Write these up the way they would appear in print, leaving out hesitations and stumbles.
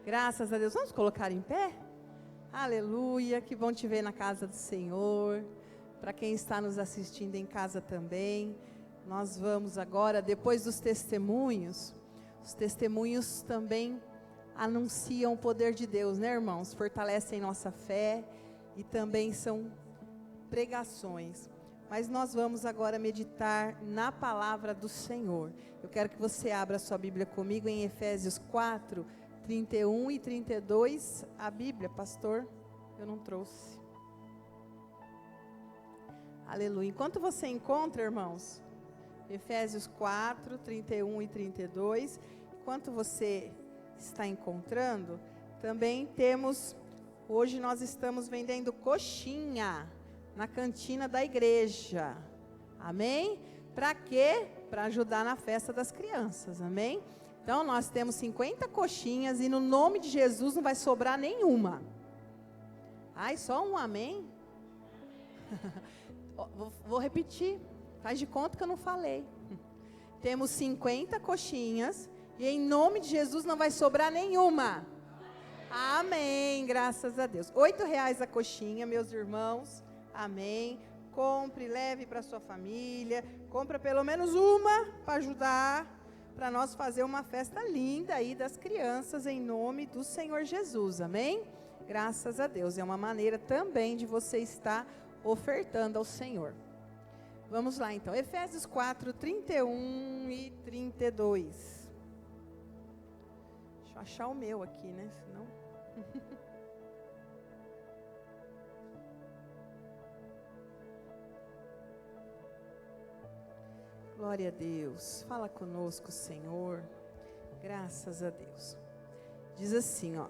Graças a Deus. Vamos colocar em pé? Aleluia, que bom te ver na casa do Senhor. Para quem está nos assistindo em casa também, nós vamos agora, depois dos testemunhos, os testemunhos também anunciam o poder de Deus, né, irmãos? Fortalecem nossa fé e também são pregações. Mas nós vamos agora meditar na palavra do Senhor. Eu quero que você abra a sua Bíblia comigo em Efésios 4, 31 e 32. A Bíblia, pastor, eu não trouxe. Aleluia. Enquanto você encontra, irmãos, Efésios 4, 31 e 32, enquanto você está encontrando, também temos, hoje nós estamos vendendo coxinha na cantina da igreja, amém? Para quê? Para ajudar na festa das crianças, amém? Então nós temos 50 coxinhas e no nome de Jesus não vai sobrar nenhuma. Ai, só um amém? Vou repetir, faz de conta que eu não falei. Temos 50 coxinhas e em nome de Jesus não vai sobrar nenhuma. Amém, graças a Deus. R$8 a coxinha, meus irmãos. Amém. Compre, leve para sua família. Compra pelo menos uma para ajudar, para nós fazer uma festa linda aí das crianças em nome do Senhor Jesus. Amém? Graças a Deus. É uma maneira também de você estar ofertando ao Senhor. Vamos lá então. Efésios 4, 31 e 32. Deixa eu achar o meu aqui, né? Senão... Glória a Deus. Fala conosco, Senhor. Graças a Deus. Diz assim, ó.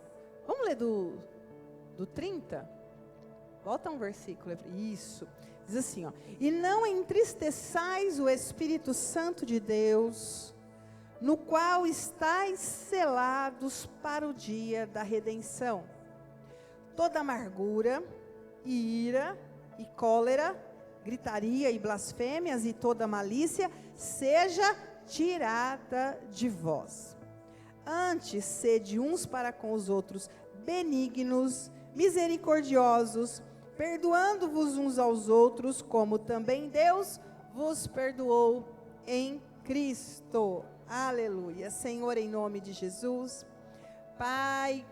Vamos ler do 30? Volta um versículo. Isso. Diz assim, ó. E não entristeçais o Espírito Santo de Deus, no qual estáis selados para o dia da redenção. Toda amargura, e ira, e cólera, gritaria e blasfêmias e toda malícia, seja tirada de vós. Antes, sede uns para com os outros benignos, misericordiosos, perdoando-vos uns aos outros, como também Deus vos perdoou em Cristo. Aleluia. Senhor, em nome de Jesus, Pai,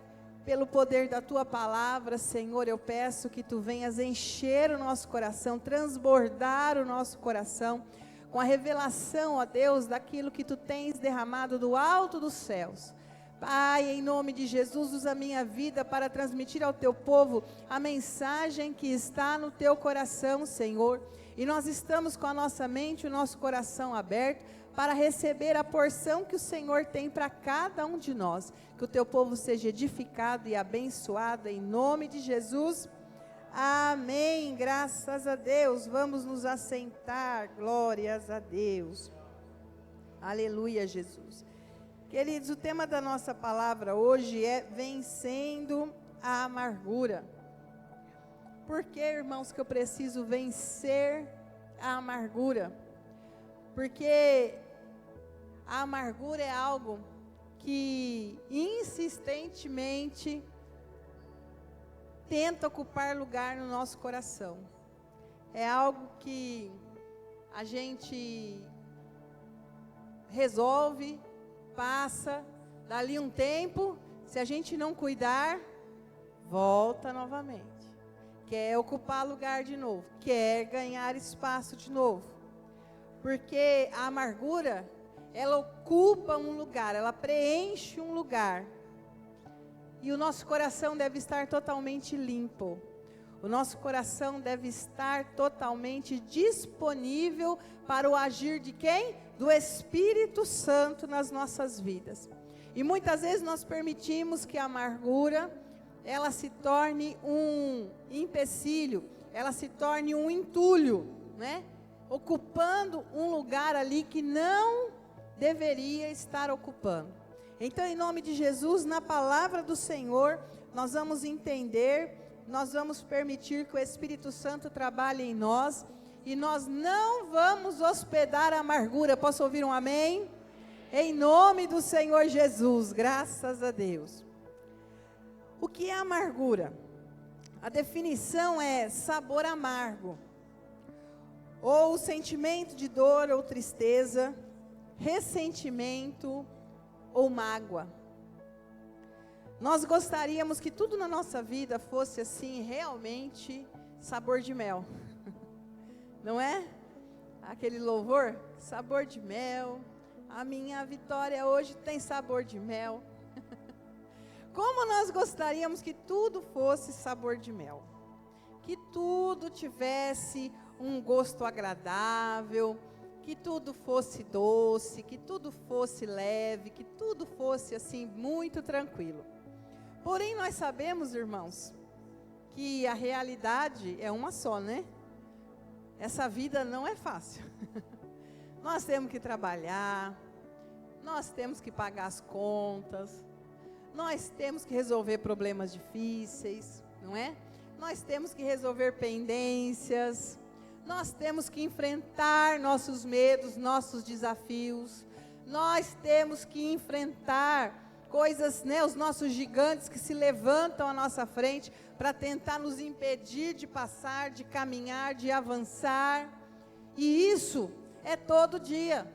pelo poder da Tua palavra, Senhor, eu peço que Tu venhas encher o nosso coração, transbordar o nosso coração, com a revelação, ó Deus, daquilo que Tu tens derramado do alto dos céus. Pai, em nome de Jesus, usa a minha vida para transmitir ao Teu povo a mensagem que está no Teu coração, Senhor. E nós estamos com a nossa mente, o nosso coração aberto, para receber a porção que o Senhor tem para cada um de nós. Que o Teu povo seja edificado e abençoado em nome de Jesus. Amém. Graças a Deus. Vamos nos assentar. Glórias a Deus. Aleluia, Jesus. Queridos, o tema da nossa palavra hoje é vencendo a amargura. Por que, irmãos, que eu preciso vencer a amargura? Porque a amargura é algo que insistentemente tenta ocupar lugar no nosso coração. É algo que a gente resolve, passa, dali um tempo, se a gente não cuidar, volta novamente. Quer ocupar lugar de novo, quer ganhar espaço de novo. Porque a amargura, ela ocupa um lugar, ela preenche um lugar. E o nosso coração deve estar totalmente limpo. O nosso coração deve estar totalmente disponível para o agir de quem? Do Espírito Santo nas nossas vidas. E muitas vezes nós permitimos que a amargura, ela se torne um empecilho, ela se torne um entulho, né? Ocupando um lugar ali que não deveria estar ocupando. Então, em nome de Jesus, na palavra do Senhor, nós vamos entender, nós vamos permitir que o Espírito Santo trabalhe em nós, e nós não vamos hospedar a amargura. Posso ouvir um amém? Em nome do Senhor Jesus, graças a Deus. O que é amargura? A definição é sabor amargo, ou sentimento de dor ou tristeza, ressentimento ou mágoa. Nós gostaríamos que tudo na nossa vida fosse assim, realmente sabor de mel. Não é? Aquele louvor, sabor de mel, a minha vitória hoje tem sabor de mel. Como nós gostaríamos que tudo fosse sabor de mel, que tudo tivesse um gosto agradável, que tudo fosse doce, que tudo fosse leve, que tudo fosse assim muito tranquilo. Porém nós sabemos, irmãos, que a realidade é uma só, né? Essa vida não é fácil. Nós temos que trabalhar, nós temos que pagar as contas, nós temos que resolver problemas difíceis, não é? Nós temos que resolver pendências, nós temos que enfrentar nossos medos, nossos desafios, nós temos que enfrentar coisas, né, os nossos gigantes que se levantam à nossa frente para tentar nos impedir de passar, de caminhar, de avançar. E isso é todo dia.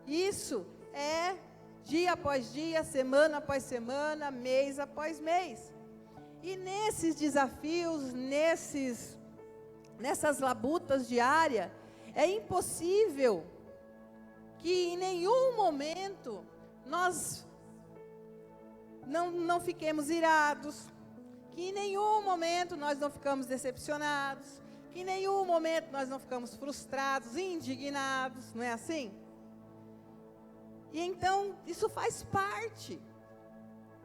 Isso é dia após dia, semana após semana, mês após mês. E nesses desafios, nessas labutas diárias, é impossível que em nenhum momento nós não fiquemos irados, que em nenhum momento nós não ficamos decepcionados, que em nenhum momento nós não ficamos frustrados, indignados, não é assim? E então, isso faz parte.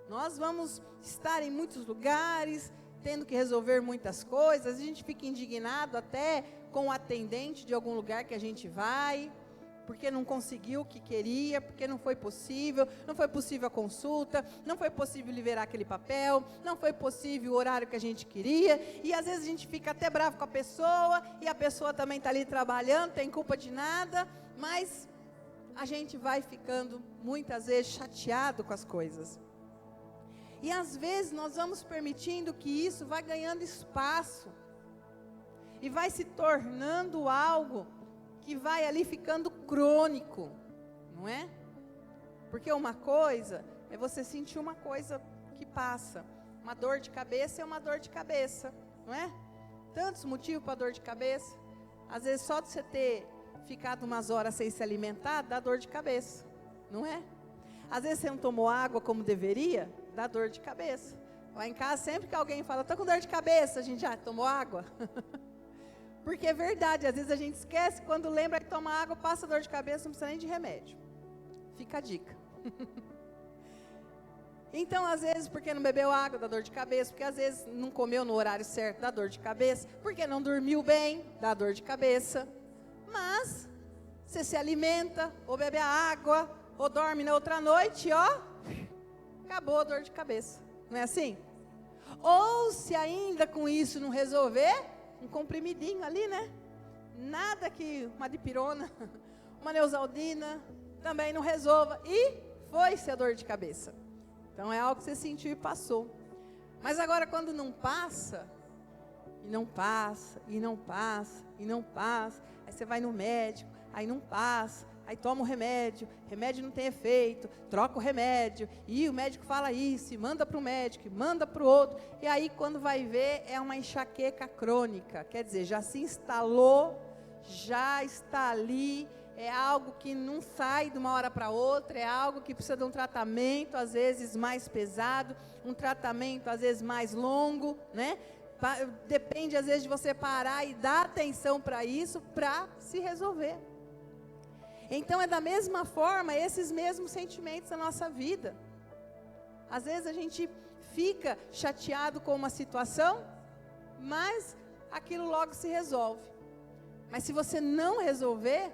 Nós vamos estar em muitos lugares, tendo que resolver muitas coisas, a gente fica indignado até com o atendente de algum lugar que a gente vai, porque não conseguiu o que queria, porque não foi possível a consulta, não foi possível liberar aquele papel, não foi possível o horário que a gente queria, e às vezes a gente fica até bravo com a pessoa, e a pessoa também está ali trabalhando, tem culpa de nada, mas a gente vai ficando muitas vezes chateado com as coisas. E às vezes nós vamos permitindo que isso vá ganhando espaço, e vai se tornando algo que vai ali ficando crônico, não é? Porque uma coisa é você sentir uma coisa que passa. Uma dor de cabeça é uma dor de cabeça, não é? Tantos motivos para dor de cabeça. Às vezes só de você ter ficado umas horas sem se alimentar, dá dor de cabeça, não é? Às vezes você não tomou água como deveria, dá dor de cabeça. Lá em casa, sempre que alguém fala, estou com dor de cabeça, a gente já tomou água? Porque é verdade, às vezes a gente esquece, quando lembra que toma água, passa dor de cabeça, não precisa nem de remédio. Fica a dica. Então, às vezes, porque não bebeu água, dá dor de cabeça, porque às vezes não comeu no horário certo, dá dor de cabeça, porque não dormiu bem, dá dor de cabeça. Mas, você se alimenta, ou bebe a água, ou dorme na outra noite, ó, acabou a dor de cabeça. Não é assim? Ou se ainda com isso não resolver, um comprimidinho ali, né? Nada que uma dipirona, uma neosaldina também não resolva. E foi-se a dor de cabeça. Então é algo que você sentiu e passou. Mas agora quando não passa, e não passa, e não passa, e não passa, aí você vai no médico, aí não passa, aí toma o remédio não tem efeito, troca o remédio, e o médico fala isso, e manda para o médico, e manda para o outro, e aí quando vai ver é uma enxaqueca crônica, quer dizer, já se instalou, já está ali, é algo que não sai de uma hora para outra, é algo que precisa de um tratamento, às vezes mais pesado, um tratamento às vezes mais longo, né? Depende às vezes de você parar e dar atenção para isso, para se resolver. Então é da mesma forma esses mesmos sentimentos na nossa vida. Às vezes a gente fica chateado com uma situação, mas aquilo logo se resolve. Mas se você não resolver,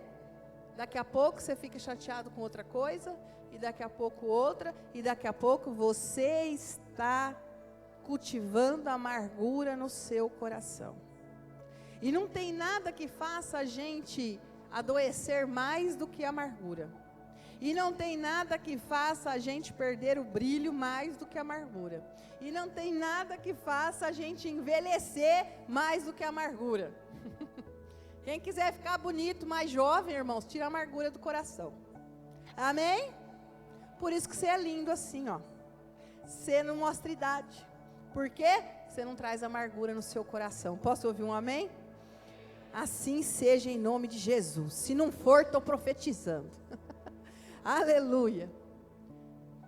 daqui a pouco você fica chateado com outra coisa, e daqui a pouco outra, e daqui a pouco você está cultivando amargura no seu coração. E não tem nada que faça a gente adoecer mais do que a amargura. E não tem nada que faça a gente perder o brilho mais do que a amargura. E não tem nada que faça a gente envelhecer mais do que a amargura. Quem quiser ficar bonito, mais jovem, irmãos, tira a amargura do coração. Amém? Por isso que você é lindo assim, ó. Você não mostra idade. Por quê? Você não traz amargura no seu coração. Posso ouvir um amém? Assim seja em nome de Jesus. Se não for, estou profetizando. Aleluia.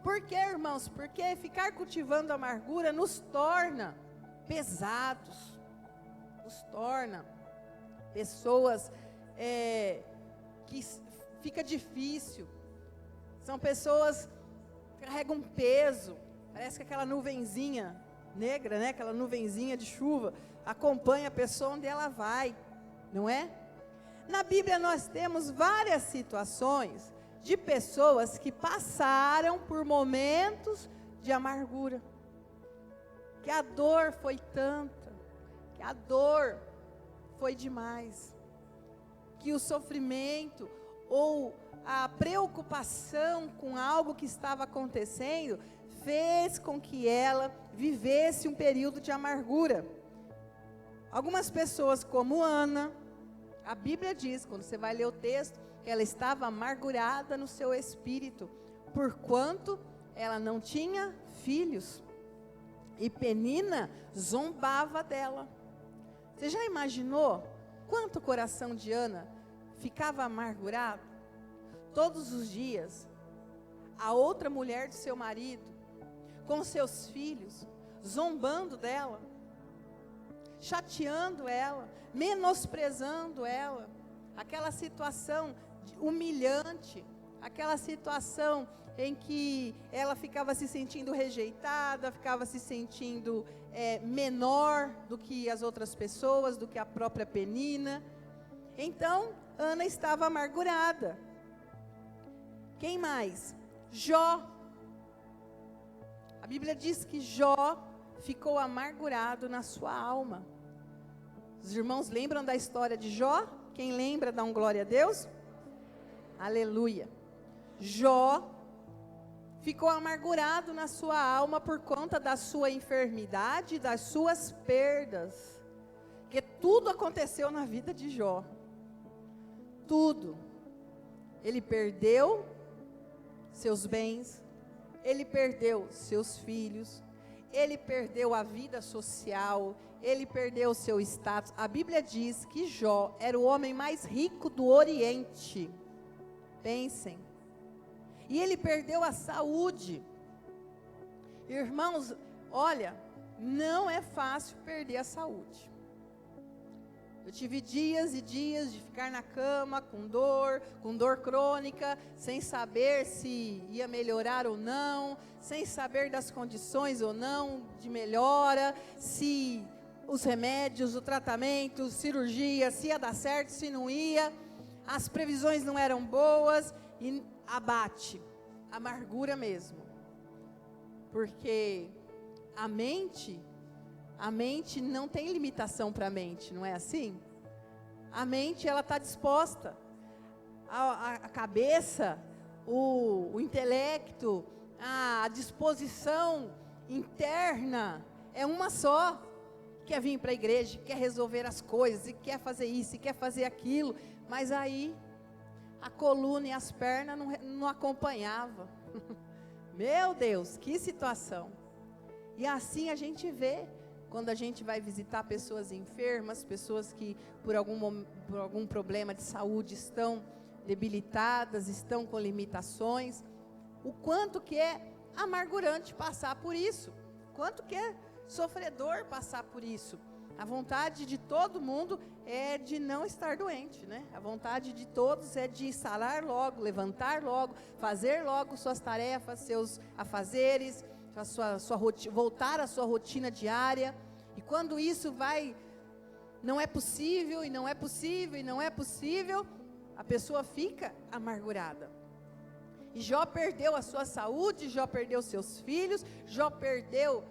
Por quê, irmãos? Porque ficar cultivando amargura nos torna pesados. Nos torna pessoas que fica difícil. São pessoas que carregam peso. Parece que aquela nuvenzinha negra, né? Aquela nuvenzinha de chuva acompanha a pessoa onde ela vai, não é? Na Bíblia nós temos várias situações de pessoas que passaram por momentos de amargura, que a dor foi tanta, que a dor foi demais, que o sofrimento ou a preocupação com algo que estava acontecendo fez com que ela vivesse um período de amargura. Algumas pessoas, como Ana, a Bíblia diz, quando você vai ler o texto, que ela estava amargurada no seu espírito, porquanto ela não tinha filhos, e Penina zombava dela. Você já imaginou quanto o coração de Ana ficava amargurado? Todos os dias, a outra mulher de seu marido, com seus filhos, zombando dela, chateando ela, menosprezando ela, aquela situação humilhante, aquela situação em que ela ficava se sentindo rejeitada, ficava se sentindo menor do que as outras pessoas, do que a própria Penina. Então, Ana estava amargurada. Quem mais? Jó. A Bíblia diz que Jó ficou amargurado na sua alma. Os irmãos lembram da história de Jó? Quem lembra, dá um glória a Deus. Aleluia. Jó ficou amargurado na sua alma por conta da sua enfermidade, das suas perdas. Porque tudo aconteceu na vida de Jó. Tudo. Ele perdeu seus bens, ele perdeu seus filhos, ele perdeu a vida social, ele perdeu o seu status. A Bíblia diz que Jó era o homem mais rico do Oriente. Pensem. E ele perdeu a saúde. Irmãos, olha, não é fácil perder a saúde. Eu tive dias e dias de ficar na cama com dor crônica, sem saber se ia melhorar ou não, sem saber das condições ou não de melhora, se os remédios, o tratamento, cirurgia, se ia dar certo, se não ia, as previsões não eram boas, e abate, amargura mesmo, porque a mente não tem limitação para a mente, não é assim? A mente, ela está disposta, a cabeça, o intelecto, a disposição interna é uma só. Quer vir para a igreja, quer resolver as coisas, e quer fazer isso, e quer fazer aquilo, mas aí a coluna e as pernas não acompanhavam. Meu Deus, que situação. E assim a gente vê, quando a gente vai visitar pessoas enfermas, pessoas que por algum problema de saúde estão debilitadas, estão com limitações, o quanto que é amargurante passar por isso, quanto que é sofredor passar por isso. A vontade de todo mundo é de não estar doente, né? A vontade de todos é de sarar logo, levantar logo, fazer logo suas tarefas, seus afazeres, voltar à sua rotina diária. E quando isso não é possível, e não é possível, e não é possível, a pessoa fica amargurada. E Jó perdeu a sua saúde, Jó perdeu seus filhos, Jó perdeu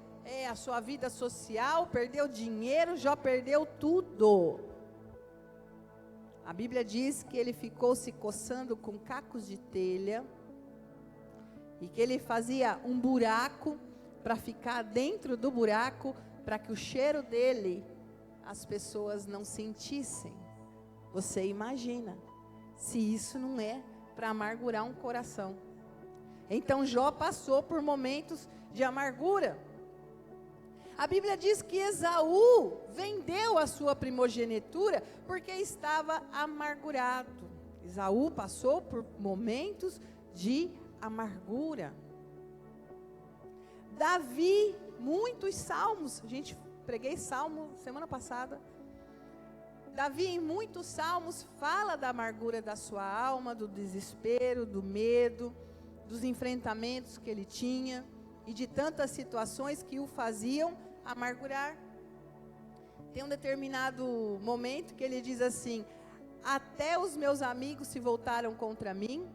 a sua vida social, perdeu dinheiro, Jó perdeu tudo. A Bíblia diz que ele ficou se coçando com cacos de telha, e que ele fazia um buraco para ficar dentro do buraco, para que o cheiro dele as pessoas não sentissem. Você imagina, se isso não é para amargurar um coração. Então Jó passou por momentos de amargura. A Bíblia diz que Esaú vendeu a sua primogenitura porque estava amargurado. Esaú passou por momentos de amargura. Davi, muitos salmos, a gente preguei salmo semana passada. Davi em muitos salmos fala da amargura da sua alma, do desespero, do medo, dos enfrentamentos que ele tinha e de tantas situações que o faziam amargurar. Tem um determinado momento que ele diz assim: até os meus amigos se voltaram contra mim,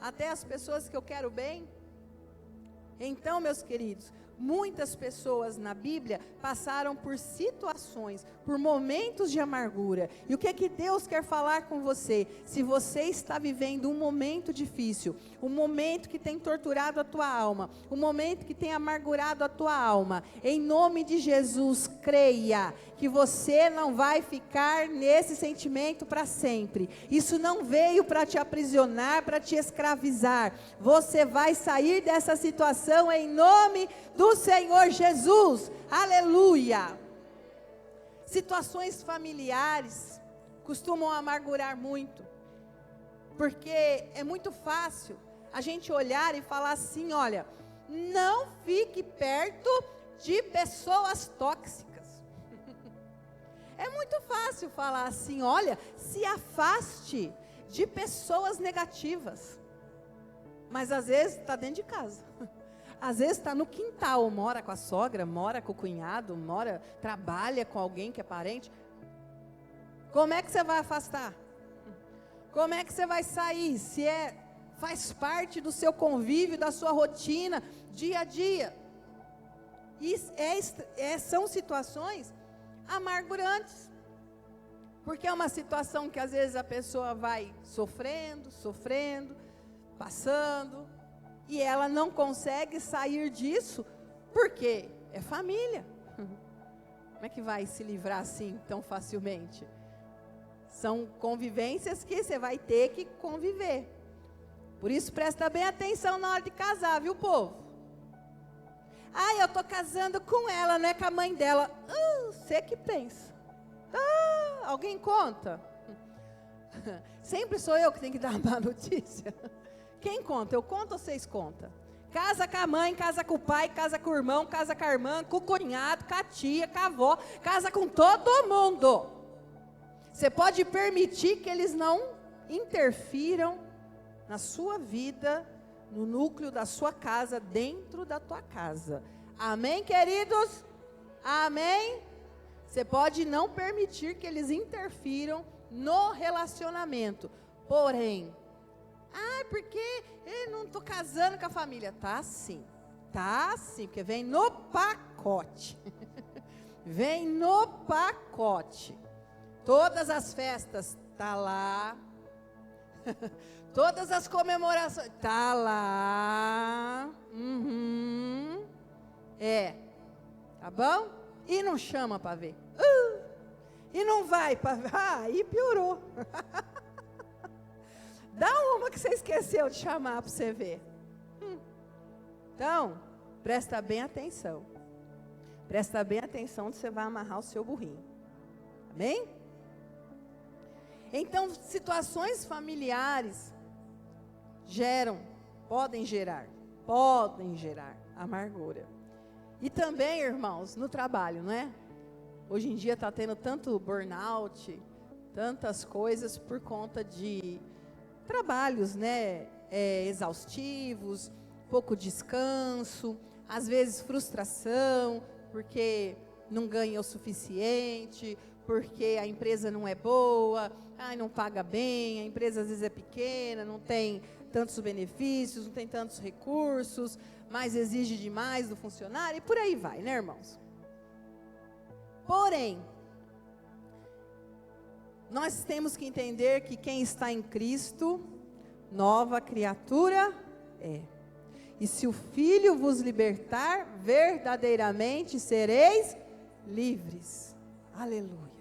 até as pessoas que eu quero bem. Então, meus queridos, muitas pessoas na Bíblia passaram por situações, por momentos de amargura. E o que é que Deus quer falar com você? Se você está vivendo um momento difícil, um momento que tem torturado a tua alma, um momento que tem amargurado a tua alma, em nome de Jesus, creia que você não vai ficar nesse sentimento para sempre. Isso não veio para te aprisionar, para te escravizar. Você vai sair dessa situação em nome do Senhor Jesus. Aleluia. Situações familiares costumam amargurar muito, porque é muito fácil a gente olhar e falar assim: olha, não fique perto de pessoas tóxicas. É muito fácil falar assim: olha, se afaste de pessoas negativas. Mas às vezes está dentro de casa. Às vezes está no quintal, mora com a sogra, mora com o cunhado, trabalha com alguém que é parente. Como é que você vai afastar? Como é que você vai sair? Se faz parte do seu convívio, da sua rotina, dia a dia. E são situações amargurantes. Porque é uma situação que às vezes a pessoa vai sofrendo, passando, e ela não consegue sair disso, porque é família. Como é que vai se livrar assim tão facilmente? São convivências que você vai ter que conviver. Por isso presta bem atenção na hora de casar, viu, povo? Eu estou casando com ela, não é com a mãe dela. Você que pensa. Alguém conta? Sempre sou eu que tenho que dar uma notícia. Quem conta? Eu conto ou vocês contam? Casa com a mãe, casa com o pai, casa com o irmão, casa com a irmã, com o cunhado, com a tia, com a avó, casa com todo mundo. Você pode permitir que eles não interfiram na sua vida, no núcleo da sua casa, dentro da tua casa. Amém, queridos? Amém? Você pode não permitir que eles interfiram no relacionamento. Porém, porque eu não estou casando com a família. Tá sim, porque vem no pacote. Vem no pacote. Todas as festas, tá lá. Todas as comemorações, tá lá. Tá bom? E não chama para ver. E não vai para ver. Aí piorou. Dá uma que você esqueceu de chamar para você ver. Então, presta bem atenção. Presta bem atenção onde você vai amarrar o seu burrinho. Amém? Então, situações familiares podem gerar amargura. E também, irmãos, no trabalho, não é? Hoje em dia está tendo tanto burnout, tantas coisas por conta de trabalhos, né, exaustivos, pouco descanso, às vezes frustração, porque não ganha o suficiente, porque a empresa não é boa, não paga bem, a empresa às vezes é pequena, não tem tantos benefícios, não tem tantos recursos, mas exige demais do funcionário, e por aí vai, né, irmãos? Porém, nós temos que entender que quem está em Cristo, nova criatura E se o Filho vos libertar, verdadeiramente sereis livres. Aleluia.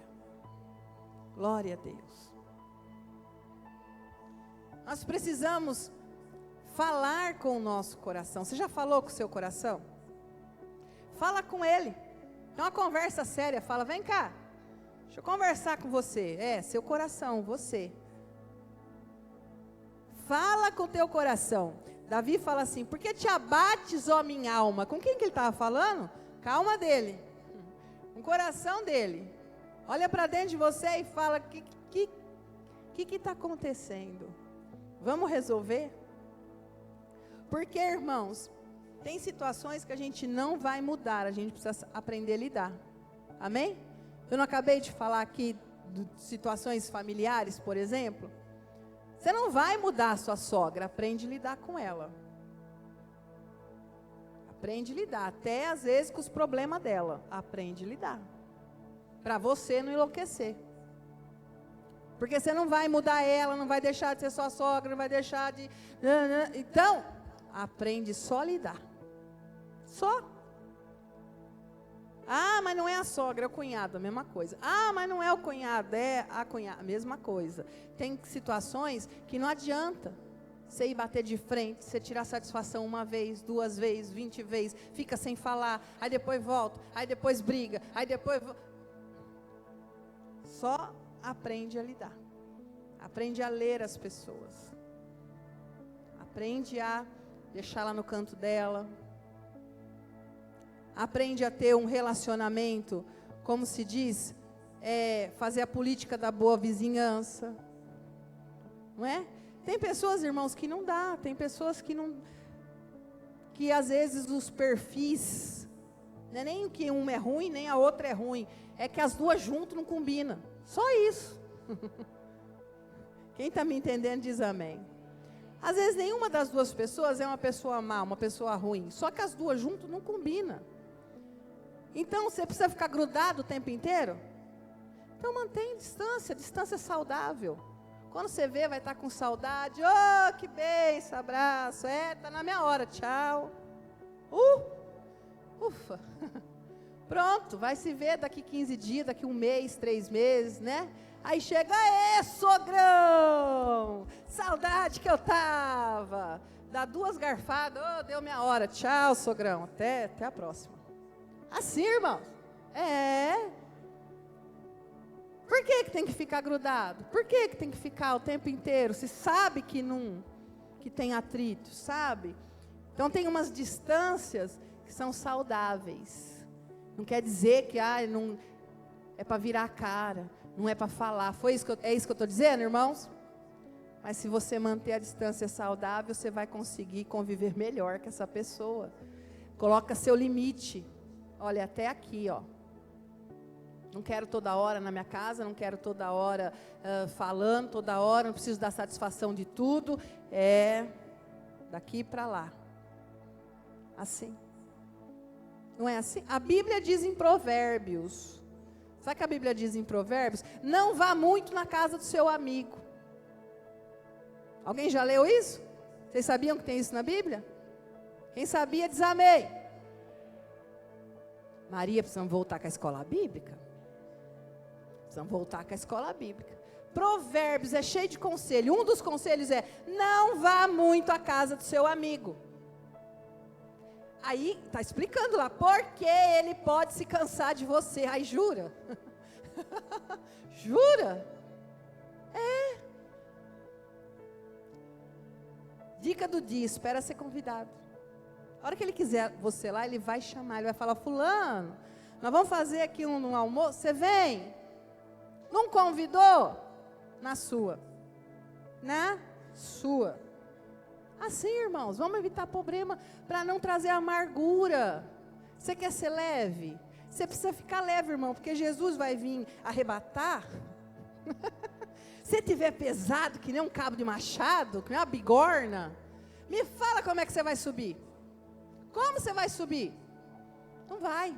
Glória a Deus. Nós precisamos falar com o nosso coração. Você já falou com o seu coração? Fala com ele. É uma conversa séria. Fala, vem cá. Deixa eu conversar com você. Seu coração, você. Fala com o teu coração. Davi fala assim, por que te abates, ó minha alma? Com quem que ele estava falando? Calma dele. Com o coração dele. Olha para dentro de você e fala, o que está acontecendo? Vamos resolver? Porque, irmãos, tem situações que a gente não vai mudar, a gente precisa aprender a lidar. Amém? Eu não acabei de falar aqui de situações familiares, por exemplo? Você não vai mudar a sua sogra, aprende a lidar com ela. Aprende a lidar, até às vezes com os problemas dela. Aprende a lidar. Para você não enlouquecer. Porque você não vai mudar ela, não vai deixar de ser sua sogra, não vai deixar de... Então, aprende só a lidar. Só. Ah, mas não é a sogra, é o cunhado, a mesma coisa. Ah, mas não é o cunhado, é a cunhada, a mesma coisa. Tem situações que não adianta você ir bater de frente, você tirar satisfação uma vez, 2 vezes, 20 vezes, fica sem falar, aí depois volta, aí depois briga, aí depois... Só aprende a lidar. Aprende a ler as pessoas. Aprende a deixá-la no canto dela. Aprende a ter um relacionamento, como se diz, fazer a política da boa vizinhança. Não é? Tem pessoas, irmãos, que não dá. Tem pessoas que não... Que às vezes os perfis... Não é nem que um é ruim, nem a outra é ruim. É que as duas juntas não combinam. Só isso. Quem está me entendendo diz amém. Às vezes nenhuma das duas pessoas é uma pessoa má, uma pessoa ruim. Só que as duas juntas não combinam. Então, você precisa ficar grudado o tempo inteiro? Então, mantém distância saudável. Quando você vê, vai estar com saudade. Oh, que beijo, abraço. Está na minha hora, tchau. Ufa. Pronto, vai se ver daqui 15 dias, daqui 1 mês, 3 meses, né? Aí chega, sogrão! Saudade que eu tava. Dá 2 garfadas, deu minha hora. Tchau, sogrão. Até a próxima. Assim, irmãos. Por que tem que ficar grudado? Por que tem que ficar o tempo inteiro? Se sabe que tem atrito, sabe? Então tem umas distâncias que são saudáveis. Não quer dizer que não é para virar a cara, não é para falar. É isso que eu estou dizendo, irmãos? Mas se você manter a distância saudável, você vai conseguir conviver melhor com essa pessoa. Coloca seu limite. Olha, até aqui, ó. Não quero toda hora na minha casa, não quero toda hora falando, toda hora, não preciso dar satisfação de tudo. Daqui para lá. Assim. Não é assim? A Bíblia diz em Provérbios. Sabe o que a Bíblia diz em Provérbios? Não vá muito na casa do seu amigo. Alguém já leu isso? Vocês sabiam que tem isso na Bíblia? Quem sabia diz amém. Maria, precisamos voltar com a escola bíblica? Precisamos voltar com a escola bíblica. Provérbios é cheio de conselho. Um dos conselhos é, não vá muito à casa do seu amigo. Aí, está explicando lá, porque ele pode se cansar de você. Aí, jura? Jura? Dica do dia, espera ser convidado. A hora que ele quiser você lá, ele vai chamar, ele vai falar, fulano, nós vamos fazer aqui um almoço, você vem? Não convidou? Na sua. Na sua. Assim, irmãos, vamos evitar problema para não trazer amargura. Você quer ser leve? Você precisa ficar leve, irmão, porque Jesus vai vir arrebatar. Se tiver pesado, que nem um cabo de machado, que nem uma bigorna, me fala como é que você vai subir. Como você vai subir? Não vai.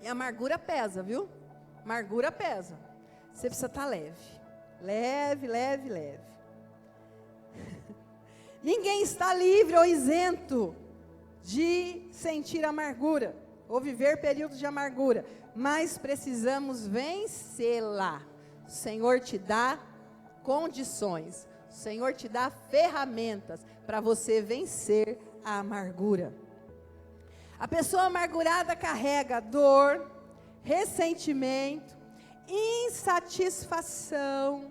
E a amargura pesa, viu? Amargura pesa. Você precisa estar leve. Leve, leve, leve. Ninguém está livre ou isento de sentir amargura, ou viver períodos de amargura, mas precisamos vencê-la. O Senhor te dá condições, o Senhor te dá ferramentas para você vencer a amargura. A pessoa amargurada carrega dor, ressentimento, insatisfação,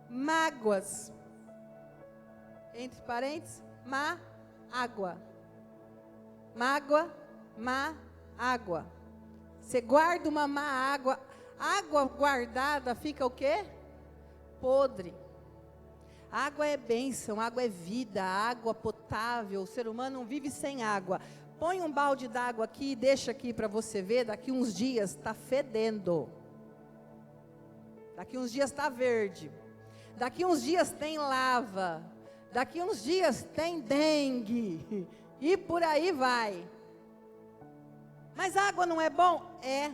mágoas, entre parênteses, água. Mágoa, má água. Você guarda uma má água, água guardada fica o quê? Podre. Água é bênção, água é vida, água potável. O ser humano não vive sem água. Põe um balde d'água aqui e deixa aqui para você ver, daqui uns dias está fedendo. Daqui uns dias está verde. Daqui uns dias tem lava. Daqui uns dias tem dengue, e por aí vai. Mas água não é bom? É,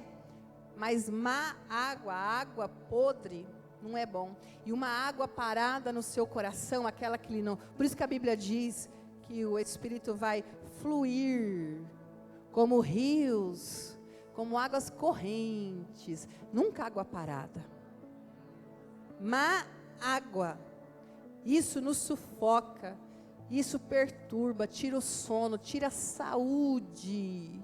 mas má água, água podre, não é bom. E uma água parada no seu coração, aquela que não... Por isso que a Bíblia diz que o Espírito vai fluir, como rios, como águas correntes, nunca água parada. Má água. Isso nos sufoca, isso perturba, tira o sono, tira a saúde.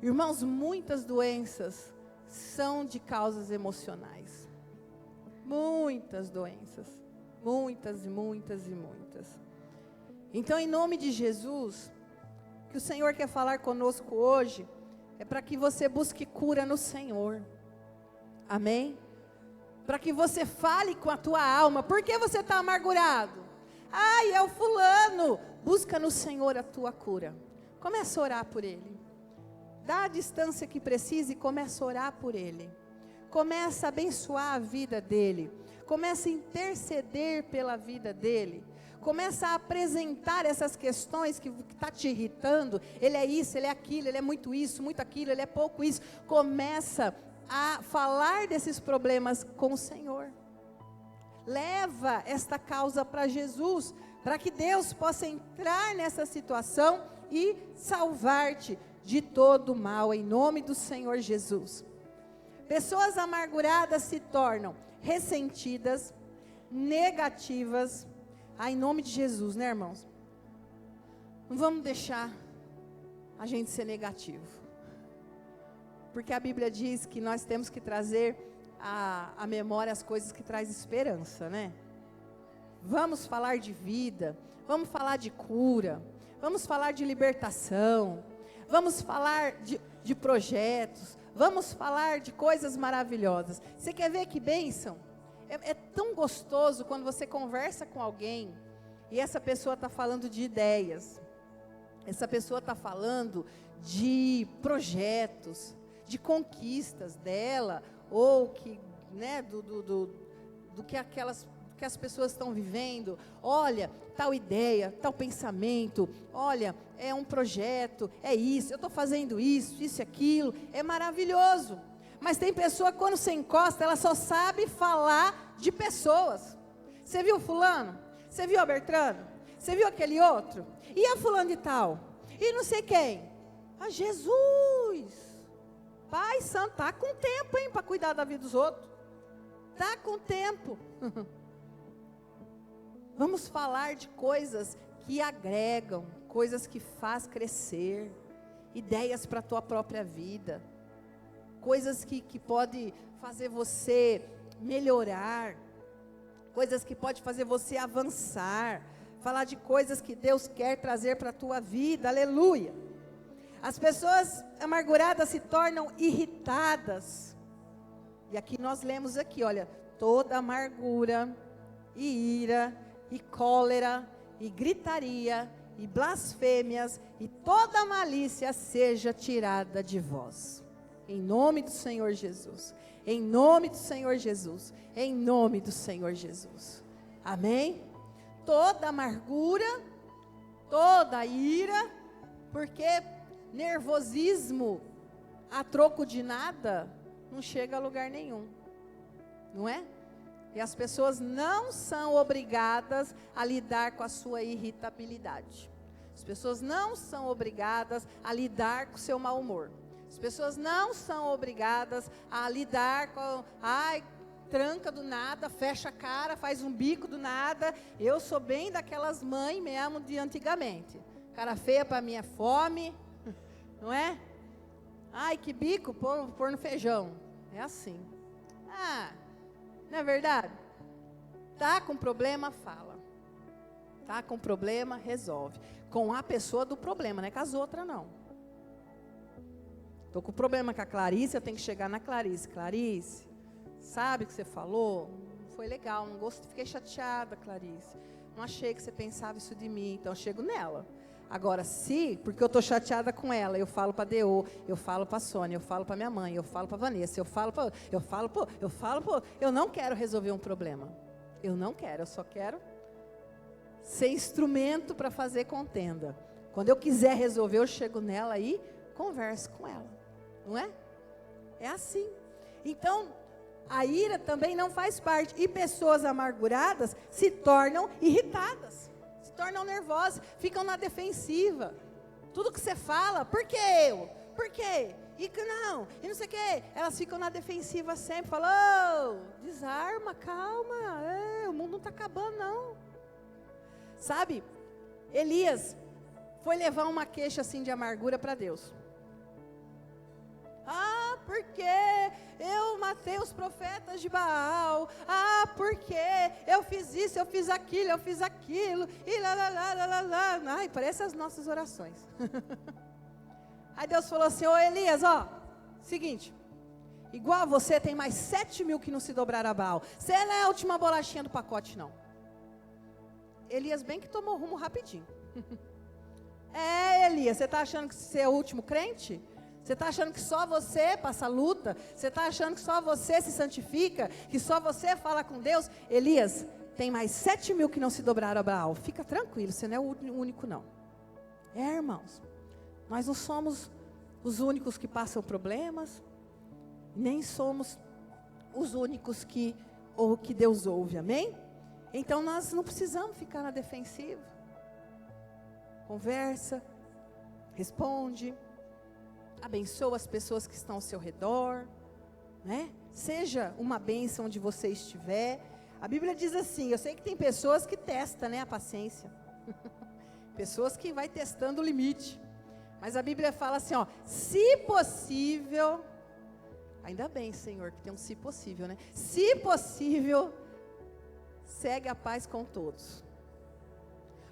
Irmãos, muitas doenças são de causas emocionais. Muitas doenças, muitas e muitas e muitas. Então, em nome de Jesus, o que o Senhor quer falar conosco hoje, é para que você busque cura no Senhor. Amém? Para que você fale com a tua alma. Por que você está amargurado? Ai, é o fulano. Busca no Senhor a tua cura. Começa a orar por ele. Dá a distância que precisa e começa a orar por ele. Começa a abençoar a vida dele. Começa a interceder pela vida dele. Começa a apresentar essas questões que está te irritando. Ele é isso, ele é aquilo, ele é muito isso, muito aquilo, ele é pouco isso. Começa a falar desses problemas com o Senhor. Leva esta causa para Jesus, para que Deus possa entrar nessa situação e salvar-te de todo o mal, em nome do Senhor Jesus. Pessoas amarguradas se tornam ressentidas, negativas, em nome de Jesus, né, irmãos? Não vamos deixar a gente ser negativo. Porque a Bíblia diz que nós temos que trazer à memória as coisas que traz esperança, né? Vamos falar de vida, vamos falar de cura, vamos falar de libertação, vamos falar de projetos, vamos falar de coisas maravilhosas. Você quer ver que bênção? É tão gostoso quando você conversa com alguém e essa pessoa está falando de ideias, essa pessoa está falando de projetos, de conquistas dela, ou que, né, do que as pessoas estão vivendo. Olha, tal ideia, tal pensamento, olha, é um projeto, é isso, eu estou fazendo isso e aquilo, é maravilhoso. Mas tem pessoa que quando você encosta, ela só sabe falar de pessoas. Você viu fulano? Você viu a Bertrano? Você viu aquele outro? E a fulano de tal? E não sei quem? A Jesus! Pai Santo, está com tempo, hein, para cuidar da vida dos outros. Está com tempo. Vamos falar de coisas que agregam, coisas que faz crescer, ideias para a tua própria vida, coisas que pode fazer você melhorar, coisas que pode fazer você avançar, falar de coisas que Deus quer trazer para a tua vida, aleluia. As pessoas amarguradas se tornam irritadas. E aqui nós lemos aqui, olha, toda amargura, e ira, e cólera, e gritaria, e blasfêmias, e toda malícia seja tirada de vós. Em nome do Senhor Jesus. Em nome do Senhor Jesus. Em nome do Senhor Jesus. Amém? Toda amargura, toda ira, porque nervosismo a troco de nada não chega a lugar nenhum, não é? E as pessoas não são obrigadas a lidar com a sua irritabilidade. As pessoas não são obrigadas a lidar com o seu mau humor. As pessoas não são obrigadas a lidar com, tranca do nada, fecha a cara, faz um bico do nada. Eu sou bem daquelas mães mesmo de antigamente. Cara feia para mim é fome, não é? Ai, que bico, pôr no feijão. É assim. Não é verdade? Tá com problema, fala. Tá com problema, resolve. Com a pessoa do problema, não é com as outras, não. Estou com problema com a Clarice, eu tenho que chegar na Clarice. Clarice, sabe o que você falou? Não foi legal, não gostei, fiquei chateada, Clarice. Não achei que você pensava isso de mim, então eu chego nela. Agora, porque eu estou chateada com ela, eu falo para a Deo, eu falo para a Sônia, eu falo para minha mãe, eu falo para a Vanessa, eu não quero resolver um problema. Eu não quero, eu só quero ser instrumento para fazer contenda. Quando eu quiser resolver, eu chego nela e converso com ela. Não é? É assim. Então, a ira também não faz parte. E pessoas amarguradas se tornam irritadas. Se tornam nervosas, ficam na defensiva. Tudo que você fala, por que eu? Por quê? E que não? E não sei o quê. Elas ficam na defensiva sempre. Falam, desarma, calma. O mundo não está acabando, não. Sabe? Elias foi levar uma queixa assim de amargura para Deus. Porque eu matei os profetas de Baal. Porque eu fiz isso, eu fiz aquilo. E lá. Ai, parece as nossas orações. Aí Deus falou assim, Elias, seguinte, igual a você tem mais 7.000 que não se dobraram a Baal. Você não é a última bolachinha do pacote, não. Elias bem que tomou rumo rapidinho. Elias, você está achando que você é o último crente? Você está achando que só você passa luta? Você está achando que só você se santifica? Que só você fala com Deus? Elias, tem mais 7.000 que não se dobraram a Baal. Fica tranquilo, você não é o único, não. Irmãos, nós não somos os únicos que passam problemas, nem somos os únicos que Deus ouve, amém? Então nós não precisamos ficar na defensiva. Conversa, responde, abençoa as pessoas que estão ao seu redor, né? Seja uma bênção onde você estiver. A Bíblia diz assim, eu sei que tem pessoas que testam, né, a paciência. Pessoas que vai testando o limite. Mas a Bíblia fala assim, se possível, ainda bem, Senhor, que tem um se possível, né? Se possível, segue a paz com todos.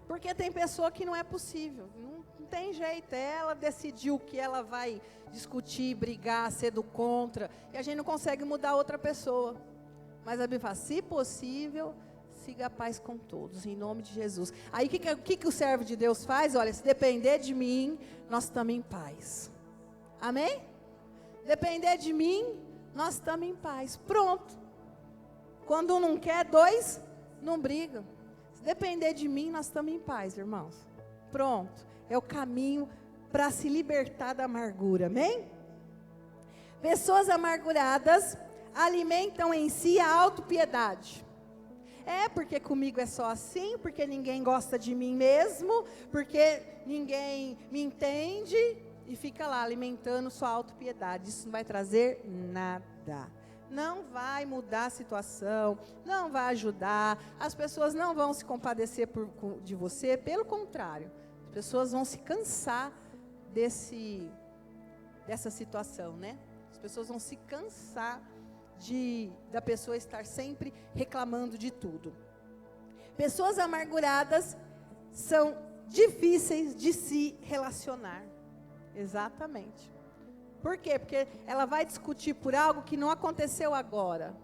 Porque tem pessoa que não é possível, não tem jeito, ela decidiu que ela vai discutir, brigar, ser do contra, e a gente não consegue mudar outra pessoa. Mas a Bíblia fala, se possível, siga a paz com todos, em nome de Jesus. Aí o que o servo de Deus faz? Olha, se depender de mim, nós estamos em paz. Amém? Depender de mim, nós estamos em paz. Pronto. Quando um não quer, dois não brigam. Se depender de mim, nós estamos em paz, irmãos. Pronto. É o caminho para se libertar da amargura. Amém? Pessoas amarguradas alimentam em si a autopiedade. Porque comigo é só assim, porque ninguém gosta de mim mesmo, porque ninguém me entende, e fica lá alimentando sua autopiedade. Isso não vai trazer nada. Não vai mudar a situação, não vai ajudar, as pessoas não vão se compadecer de você, pelo contrário, as pessoas vão se cansar dessa situação, né? As pessoas vão se cansar da pessoa estar sempre reclamando de tudo. Pessoas amarguradas são difíceis de se relacionar. Exatamente. Por quê? Porque ela vai discutir por algo que não aconteceu agora.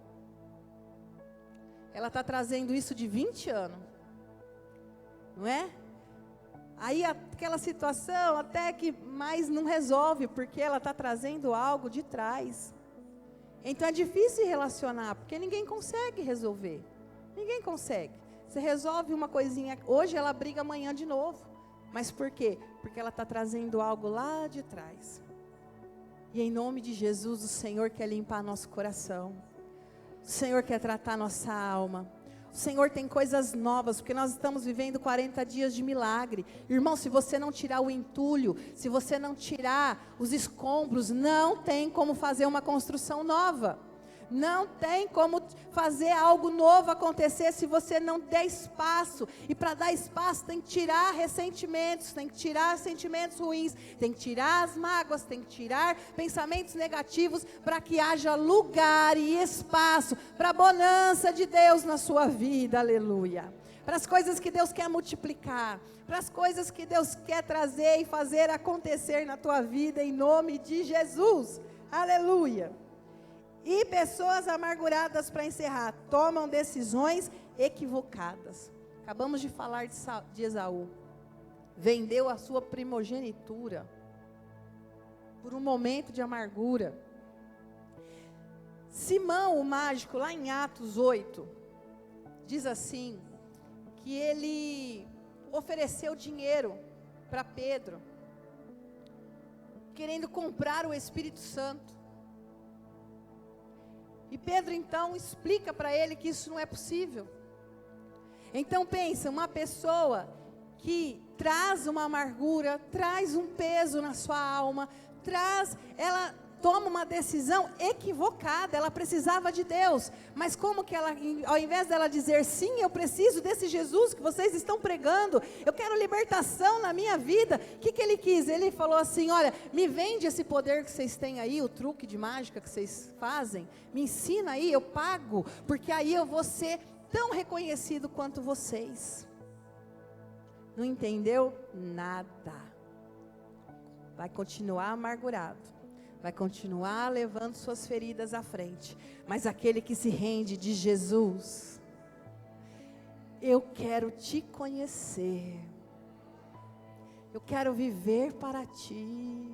Ela está trazendo isso de 20 anos. Não é? Aí aquela situação até que mais não resolve, porque ela está trazendo algo de trás. Então é difícil relacionar, porque ninguém consegue resolver. Ninguém consegue. Você resolve uma coisinha, hoje ela briga amanhã de novo. Mas por quê? Porque ela está trazendo algo lá de trás. E em nome de Jesus, o Senhor quer limpar nosso coração. O Senhor quer tratar nossa alma. O Senhor tem coisas novas, porque nós estamos vivendo 40 dias de milagre. Irmão, se você não tirar o entulho, se você não tirar os escombros, não tem como fazer uma construção nova. Não tem como fazer algo novo acontecer se você não der espaço. E para dar espaço tem que tirar ressentimentos, tem que tirar sentimentos ruins, tem que tirar as mágoas, tem que tirar pensamentos negativos, para que haja lugar e espaço para a bonança de Deus na sua vida, aleluia. Para as coisas que Deus quer multiplicar, para as coisas que Deus quer trazer e fazer acontecer na tua vida, em nome de Jesus, aleluia. E pessoas amarguradas, para encerrar, tomam decisões equivocadas. Acabamos de falar de Esaú. Vendeu a sua primogenitura por um momento de amargura. Simão, o mágico, lá em Atos 8, diz assim, que ele ofereceu dinheiro para Pedro, querendo comprar o Espírito Santo. E Pedro então explica para ele que isso não é possível. Então pensa, uma pessoa que traz uma amargura, traz um peso na sua alma, ela toma uma decisão equivocada, ela precisava de Deus, mas como que ela, ao invés dela dizer, sim, eu preciso desse Jesus que vocês estão pregando, eu quero libertação na minha vida, o que ele quis? Ele falou assim, olha, me vende esse poder que vocês têm aí, o truque de mágica que vocês fazem, me ensina aí, eu pago, porque aí eu vou ser tão reconhecido quanto vocês. Não entendeu? Nada. Vai continuar amargurado. Vai continuar levando suas feridas à frente. Mas aquele que se rende de Jesus, eu quero te conhecer. Eu quero viver para ti.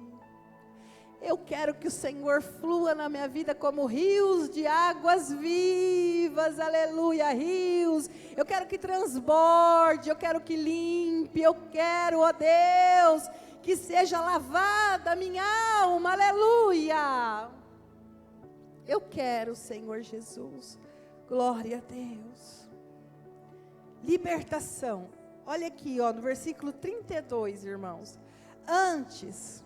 Eu quero que o Senhor flua na minha vida como rios de águas vivas, aleluia, rios. Eu quero que transborde, eu quero que limpe, eu quero, ó Deus, que seja lavada a minha alma, aleluia. Eu quero, Senhor Jesus, glória a Deus. Libertação, olha aqui, ó, no versículo 32, irmãos. Antes,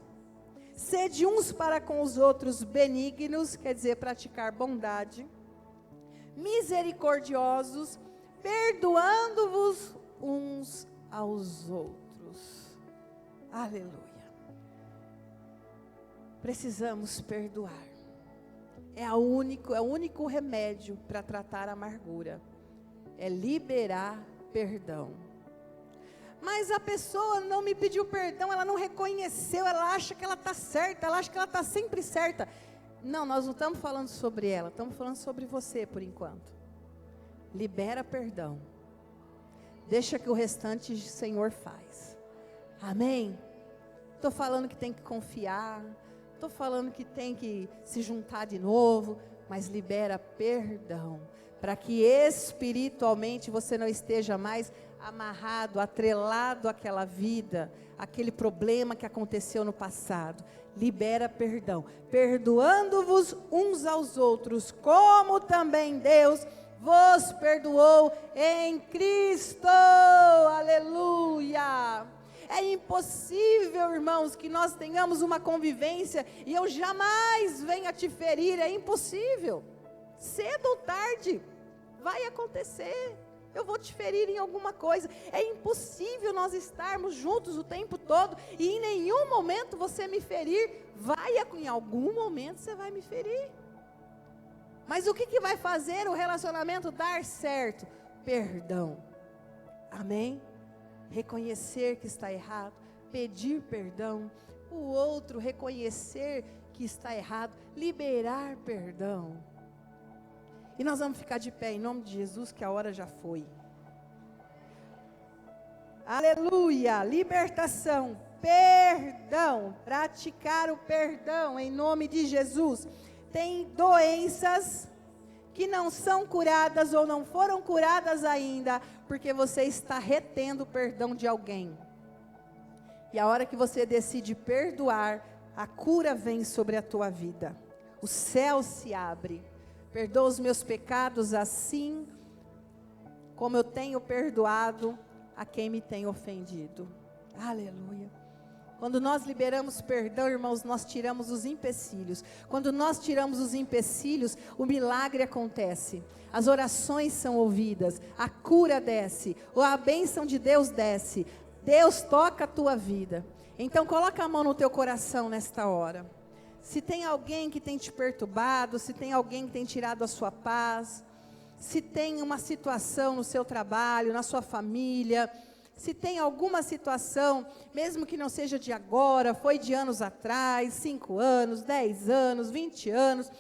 sede uns para com os outros benignos, quer dizer, praticar bondade, misericordiosos, perdoando-vos uns aos outros. Aleluia. Precisamos perdoar. É o único remédio para tratar a amargura. É liberar perdão. Mas a pessoa não me pediu perdão, ela não reconheceu, ela acha que ela está certa, ela acha que ela está sempre certa. Não, nós não estamos falando sobre ela, estamos falando sobre você por enquanto. Libera perdão. Deixa que o restante o Senhor faz. Amém? Estou falando que tem que confiar, estou falando que tem que se juntar de novo, mas libera perdão, para que espiritualmente você não esteja mais amarrado, atrelado àquela vida, aquele problema que aconteceu no passado. Libera perdão, perdoando-vos uns aos outros, como também Deus vos perdoou em Cristo, aleluia. É impossível, irmãos, que nós tenhamos uma convivência e eu jamais venha te ferir, é impossível. Cedo ou tarde, vai acontecer. Eu vou te ferir em alguma coisa. É impossível nós estarmos juntos o tempo todo e em nenhum momento você me ferir. Em algum momento você vai me ferir. Mas o que vai fazer o relacionamento dar certo? Perdão. Amém? Reconhecer que está errado, pedir perdão. O outro reconhecer que está errado, liberar perdão. E nós vamos ficar de pé em nome de Jesus, que a hora já foi. Aleluia, libertação, perdão, praticar o perdão em nome de Jesus. Tem doenças que não são curadas ou não foram curadas ainda, porque você está retendo o perdão de alguém. E a hora que você decide perdoar, a cura vem sobre a tua vida. O céu se abre. Perdoa os meus pecados assim como eu tenho perdoado a quem me tem ofendido. Aleluia. Quando nós liberamos perdão, irmãos, nós tiramos os empecilhos. Quando nós tiramos os empecilhos, o milagre acontece. As orações são ouvidas, a cura desce, ou a bênção de Deus desce. Deus toca a tua vida. Então coloca a mão no teu coração nesta hora. Se tem alguém que tem te perturbado, se tem alguém que tem tirado a sua paz, se tem uma situação no seu trabalho, na sua família, se tem alguma situação, mesmo que não seja de agora, foi de anos atrás, 5 anos, 10 anos, 20 anos,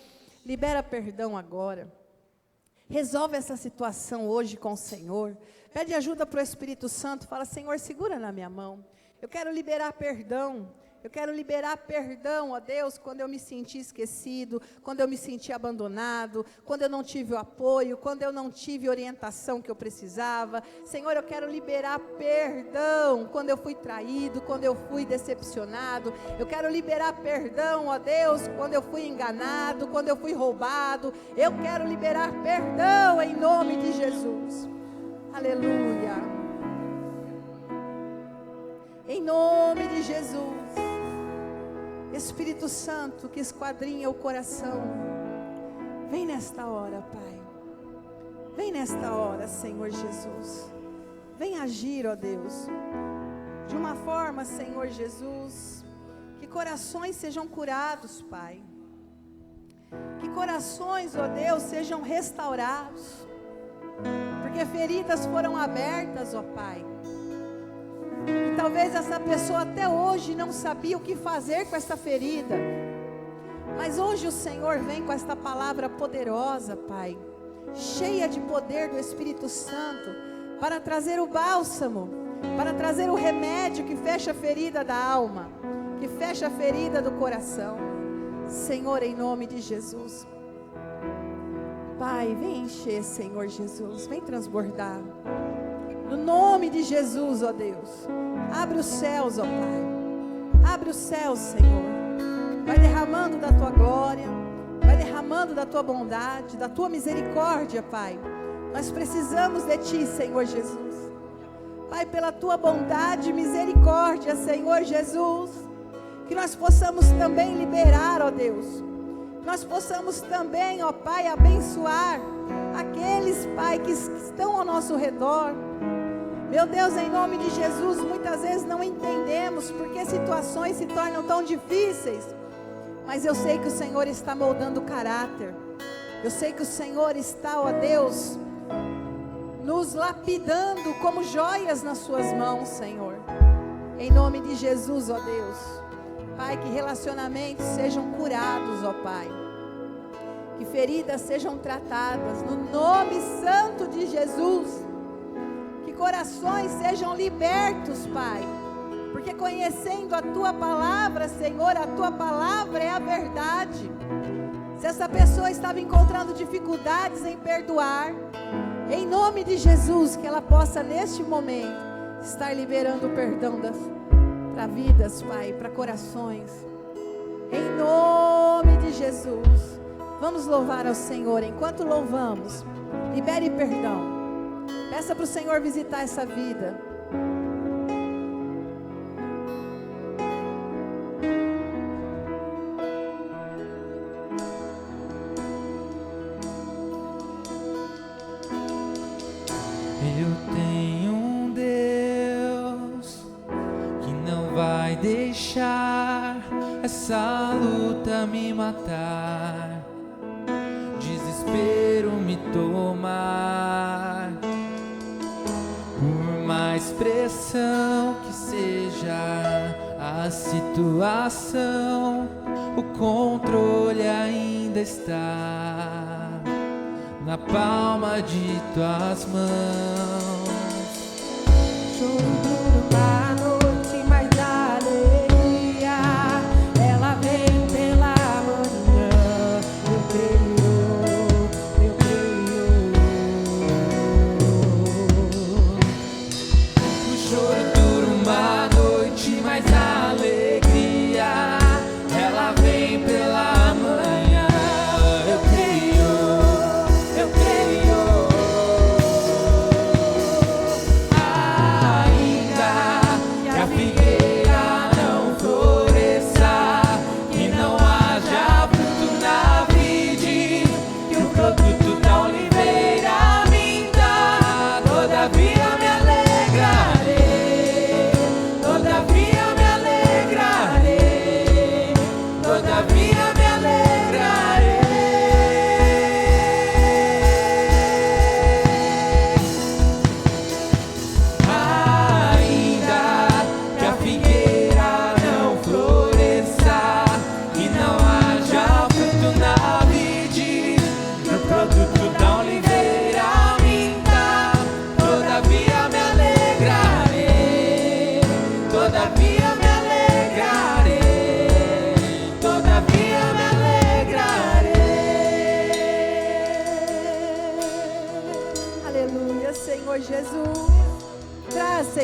libera perdão agora. Resolve essa situação hoje com o Senhor. Pede ajuda para o Espírito Santo, fala: Senhor, segura na minha mão. Eu quero liberar perdão. Eu quero liberar perdão, ó Deus, quando eu me senti esquecido, quando eu me senti abandonado, quando eu não tive o apoio, quando eu não tive a orientação que eu precisava. Senhor, eu quero liberar perdão quando eu fui traído, quando eu fui decepcionado. Eu quero liberar perdão, ó Deus, quando eu fui enganado, quando eu fui roubado. Eu quero liberar perdão em nome de Jesus. Aleluia. Em nome de Jesus. Espírito Santo que esquadrinha o coração, vem nesta hora, Pai. Vem nesta hora, Senhor Jesus. Vem agir, ó Deus, de uma forma, Senhor Jesus, que corações sejam curados, Pai. Que corações, ó Deus, sejam restaurados, porque feridas foram abertas, ó Pai. E talvez essa pessoa até hoje não sabia o que fazer com essa ferida. Mas hoje o Senhor vem com esta palavra poderosa, Pai, cheia de poder do Espírito Santo, para trazer o bálsamo, para trazer o remédio que fecha a ferida da alma, que fecha a ferida do coração. Senhor, em nome de Jesus. Pai, vem encher, Senhor Jesus, vem transbordar. No nome de Jesus, ó Deus, abre os céus, ó Pai, abre os céus, Senhor, vai derramando da Tua glória, vai derramando da Tua bondade, da Tua misericórdia, Pai. Nós precisamos de Ti, Senhor Jesus. Pai, pela Tua bondade e misericórdia, Senhor Jesus, que nós possamos também liberar, ó Deus, que nós possamos também, ó Pai, abençoar aqueles, Pai, que estão ao nosso redor. Meu Deus, em nome de Jesus, muitas vezes não entendemos porque situações se tornam tão difíceis, mas eu sei que o Senhor está moldando o caráter, eu sei que o Senhor está, ó Deus, nos lapidando como joias nas suas mãos, Senhor, em nome de Jesus, ó Deus. Pai, que relacionamentos sejam curados, ó Pai, que feridas sejam tratadas, no nome santo de Jesus. Corações sejam libertos, Pai, porque conhecendo a Tua palavra, Senhor, a Tua palavra é a verdade. Se essa pessoa estava encontrando dificuldades em perdoar, em nome de Jesus, que ela possa neste momento estar liberando o perdão para vidas, Pai, para corações, em nome de Jesus. Vamos louvar ao Senhor. Enquanto louvamos, libere perdão. Peça para o Senhor visitar essa vida. Eu tenho um Deus que não vai deixar essa luta me matar, desespero me tomar. Por mais pressão que seja a situação, o controle ainda está na palma de Tuas mãos. Choro duro na noite, mas a alegria ela vem pela manhã. Eu creio, eu creio. O choro dura uma noite, mas a alegria ela vem pela manhã. Eu creio.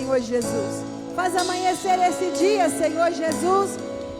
Senhor Jesus. Faz amanhecer esse dia, Senhor Jesus,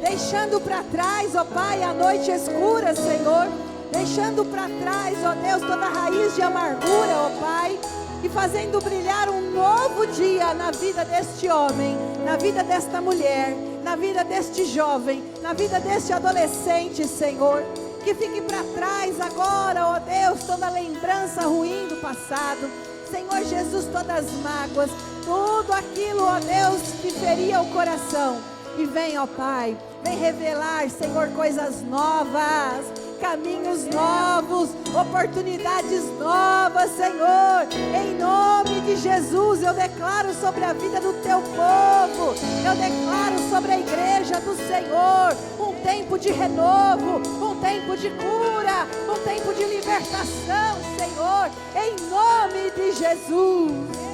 deixando para trás, ó Pai, a noite escura, Senhor, deixando para trás, ó Deus, toda raiz de amargura, ó Pai, e fazendo brilhar um novo dia na vida deste homem, na vida desta mulher, na vida deste jovem, na vida deste adolescente, Senhor. Que fique para trás agora, ó Deus, toda lembrança ruim do passado. Senhor Jesus, todas as mágoas, tudo aquilo, ó Deus, que feria o coração. E vem, ó Pai, vem revelar, Senhor, coisas novas, caminhos novos, oportunidades novas, Senhor. Em nome de Jesus, eu declaro sobre a vida do teu povo, eu declaro sobre a igreja do Senhor, um tempo de renovo, um tempo de cura, um tempo de libertação, Senhor, em nome de Jesus.